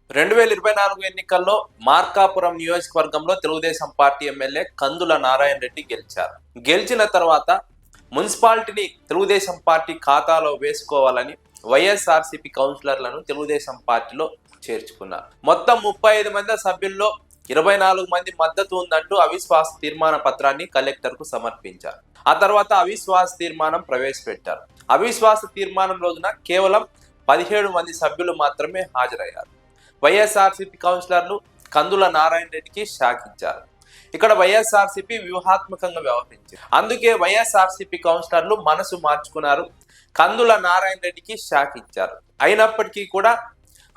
2024 ఎన్నికల్లో మార్కాపురం నియోజకవర్గంలో Telugu Desam party MLA కందుల నారాయణ రెడ్డి గెలిచారు. గెలిచిన తర్వాత మున్సిపాలిటీని తెలుగుదేశం పార్టీ ఖాతాలో వేసుకోవాలని వైఎస్ఆర్సీపీ కౌన్సిలర్లను తెలుగుదేశం పార్టీలో చేర్చుకున్నారు. మొత్తం 35 మంది సభ్యుల్లో 24 మంది మద్దతు ఉందంటూ అవిశ్వాస తీర్మాన పత్రాన్ని కలెక్టర్కు సమర్పించారు. ఆ తర్వాత అవిశ్వాస తీర్మానం ప్రవేశపెట్టారు. అవిశ్వాస తీర్మానం రోజున కేవలం 17 మంది సభ్యులు మాత్రమే హాజరయ్యారు. వైఎస్ఆర్సీపీ కౌన్సిలర్లు కందుల నారాయణ రెడ్డికి షాక్ ఇచ్చారు. ఇక్కడ వైఎస్ఆర్సీపీ వ్యూహాత్మకంగా వ్యవహరించింది. అందుకే వైఎస్ఆర్సీపీ కౌన్సిలర్లు మనసు మార్చుకున్నారు. కందుల నారాయణ రెడ్డికి షాక్ ఇచ్చారు. అయినప్పటికీ కూడా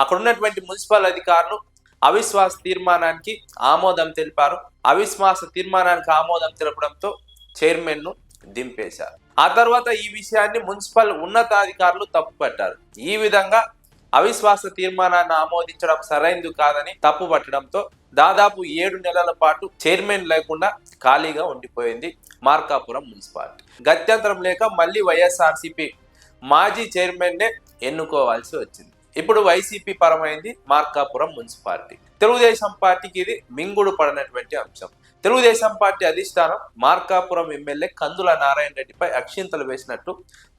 అక్కడ ఉన్నటువంటి మున్సిపల్ అధికారులు అవిశ్వాస తీర్మానానికి ఆమోదం తెలిపారు. అవిశ్వాస తీర్మానానికి ఆమోదం తెలపడంతో చైర్మన్ ను దింపేశారు. ఆ తర్వాత ఈ విషయాన్ని మున్సిపల్ ఉన్నతాధికారులు తప్పుపట్టారు. ఈ విధంగా అవిశ్వాస తీర్మానాన్ని ఆమోదించడం సరైనది కాదని తప్పుపట్టడంతో దాదాపు 7 నెలల పాటు చైర్మన్ లేకుండా ఖాళీగా ఉండిపోయింది మార్కాపురం మున్సిపాలిటీ. గత్యంతరం లేక మళ్ళీ వైఎస్ఆర్సీపీ మాజీ చైర్మన్నే ఎన్నుకోవాల్సి వచ్చింది. ఇప్పుడు వైసీపీ పరమైంది మార్కాపురం మున్సిపాలిటీ. తెలుగుదేశం పార్టీకి ఇది మింగుడు పడినటువంటి అంశం. తెలుగుదేశం పార్టీ అధిష్టానం మార్కాపురం ఎమ్మెల్యే కందుల నారాయణ రెడ్డిపై అక్షింతలు వేసినట్టు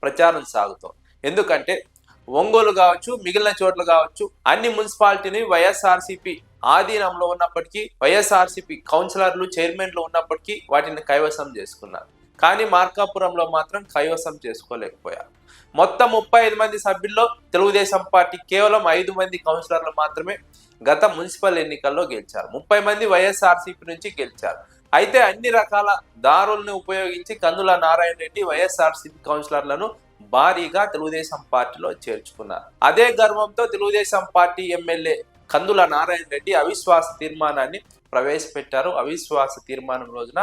ప్రచారం సాగుతోంది. ఎందుకంటే ఒంగోలు కావచ్చు, మిగిలిన చోట్ల కావచ్చు, అన్ని మున్సిపాలిటీని వైఎస్ఆర్సీపీ ఆధీనంలో ఉన్నప్పటికీ, వైఎస్ఆర్సీపీ కౌన్సిలర్లు చైర్మన్లు ఉన్నప్పటికీ వాటిని కైవసం చేసుకున్నారు. కానీ మార్కాపురంలో మాత్రం కైవసం చేసుకోలేకపోయారు. మొత్తం 35 మంది సభ్యుల్లో తెలుగుదేశం పార్టీ కేవలం 5 మంది కౌన్సిలర్లు మాత్రమే గత మున్సిపల్ ఎన్నికల్లో గెలిచారు. 30 మంది వైఎస్ఆర్సీపీ నుంచి గెలిచారు. అయితే అన్ని రకాల దారులను ఉపయోగించి కందుల నారాయణ రెడ్డి వైఎస్ఆర్సీపీ కౌన్సిలర్లను భారీగా తెలుగుదేశం పార్టీలో చేర్చుకున్నారు. అదే గర్వంతో తెలుగుదేశం పార్టీ ఎమ్మెల్యే కందుల నారాయణ రెడ్డి అవిశ్వాస తీర్మానాన్ని ప్రవేశపెట్టారు. అవిశ్వాస తీర్మానం రోజున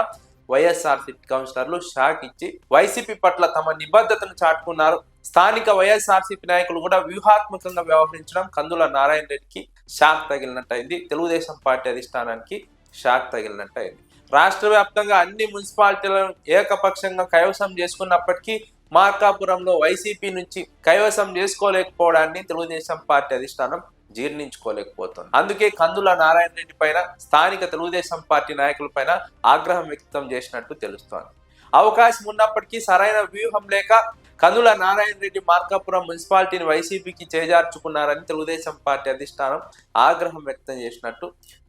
వైఎస్ఆర్సీపీ కౌన్సిలర్లు షాక్ ఇచ్చి వైసీపీ పట్ల తమ నిబద్ధతను చాటుకున్నారు. స్థానిక వైఎస్ఆర్సీపీ నాయకులు కూడా వ్యూహాత్మకంగా వ్యవహరించడం కందుల నారాయణ రెడ్డికి షాక్ తగిలినట్టయింది. తెలుగుదేశం పార్టీ అధిష్టానానికి షాక్ తగిలినట్టయింది. రాష్ట్ర వ్యాప్తంగా అన్ని మున్సిపాలిటీలను ఏకపక్షంగా కైవసం చేసుకున్నప్పటికీ మార్కాపురంలో వైసీపీ నుంచి కైవసం చేసుకోలేకపోవడాన్ని తెలుగుదేశం పార్టీ అధిష్టానం జీర్ణించుకోలేకపోతుంది. అందుకే కందుల నారాయణ రెడ్డి పైన స్థానిక తెలుగుదేశం పార్టీ నాయకుల పైన ఆగ్రహం వ్యక్తం చేసినట్టు తెలుస్తోంది. అవకాశం ఉన్నప్పటికీ సరైన వ్యూహం లేక కందుల నారాయణ రెడ్డి మార్కాపురం మున్సిపాలిటీని వైసీపీకి చేజార్చుకున్నారని తెలుగుదేశం పార్టీ అధిష్టానం ఆగ్రహం వ్యక్తం చేసినట్టు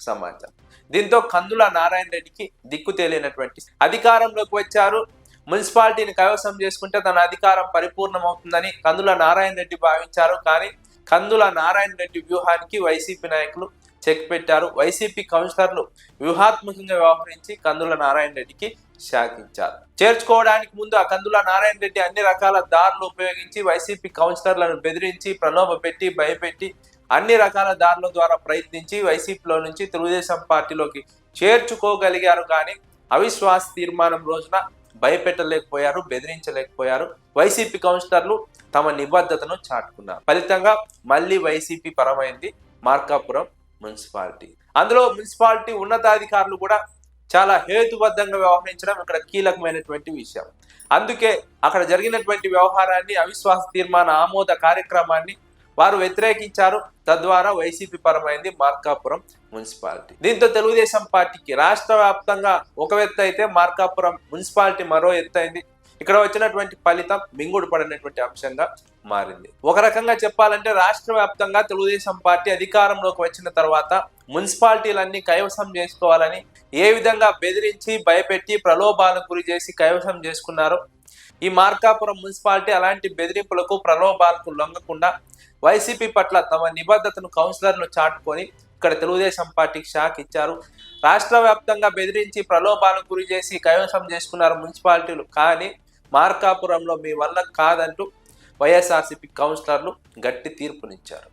సమాచారం. దీంతో కందుల నారాయణ రెడ్డికి దిక్కు తేలినటువంటి అధికారంలోకి వచ్చారు. మున్సిపాలిటీని కైవసం చేసుకుంటే తన అధికారం పరిపూర్ణమవుతుందని కందుల నారాయణ రెడ్డి భావించారు. కానీ కందుల నారాయణ రెడ్డి వ్యూహానికి వైసీపీ నాయకులు చెక్ పెట్టారు. వైసీపీ కౌన్సిలర్లు వ్యూహాత్మకంగా వ్యవహరించి కందుల నారాయణ రెడ్డికి షాక్ ఇచ్చారు. చేర్చుకోవడానికి ముందు ఆ కందుల నారాయణ రెడ్డి అన్ని రకాల దారులు ఉపయోగించి వైసీపీ కౌన్సిలర్లను బెదిరించి, ప్రలోభ పెట్టి, భయపెట్టి అన్ని రకాల దారుల ద్వారా ప్రయత్నించి వైసీపీలో నుంచి తెలుగుదేశం పార్టీలోకి చేర్చుకోగలిగారు. కానీ అవిశ్వాస తీర్మానం రోజున భయపెట్టలేకపోయారు, బెదిరించలేకపోయారు. వైసీపీ కౌన్సిలర్లు తమ నిబద్ధతను చాటుకున్నారు. ఫలితంగా మళ్ళీ వైసీపీ పరమైంది మార్కాపురం మున్సిపాలిటీ. అందులో మున్సిపాలిటీ ఉన్నతాధికారులు కూడా చాలా హేతుబద్ధంగా వ్యవహరించడం ఇక్కడ కీలకమైనటువంటి విషయం. అందుకే అక్కడ జరిగినటువంటి వ్యవహారాన్ని, అవిశ్వాస తీర్మాన ఆమోద కార్యక్రమాన్ని వారు వ్యతిరేకించారు. తద్వారా వైసీపీ పరమైంది మార్కాపురం మున్సిపాలిటీ. దీంతో తెలుగుదేశం పార్టీకి రాష్ట్ర వ్యాప్తంగా ఒక ఎత్తు అయితే మార్కాపురం మున్సిపాలిటీ మరో ఎత్తైంది. ఇక్కడ వచ్చినటువంటి ఫలితం మింగుడు పడినటువంటి అంశంగా మారింది. ఒక రకంగా చెప్పాలంటే రాష్ట్ర వ్యాప్తంగా తెలుగుదేశం పార్టీ అధికారంలోకి వచ్చిన తర్వాత మున్సిపాలిటీలన్నీ కైవసం చేసుకోవాలని ఏ విధంగా బెదిరించి, భయపెట్టి, ప్రలోభాలకు గురి చేసి కైవసం చేసుకున్నారో ఈ మార్కాపురం మున్సిపాలిటీ అలాంటి బెదిరింపులకు, ప్రలోభాలకు లొంగకుండా వైసీపీ పట్ల తమ నిబద్ధతను కౌన్సిలర్లు చాటుకొని ఇక్కడ తెలుగుదేశం పార్టీకి షాక్ ఇచ్చారు. రాష్ట్ర వ్యాప్తంగా బెదిరించి, ప్రలోభాలకు గురి చేసి కైవసం చేసుకున్నారు మున్సిపాలిటీలు. కానీ మార్కాపురంలో మీ వల్ల కాదంటూ వైఎస్ఆర్సీపీ కౌన్సిలర్లు గట్టి తీర్పునిచ్చారు.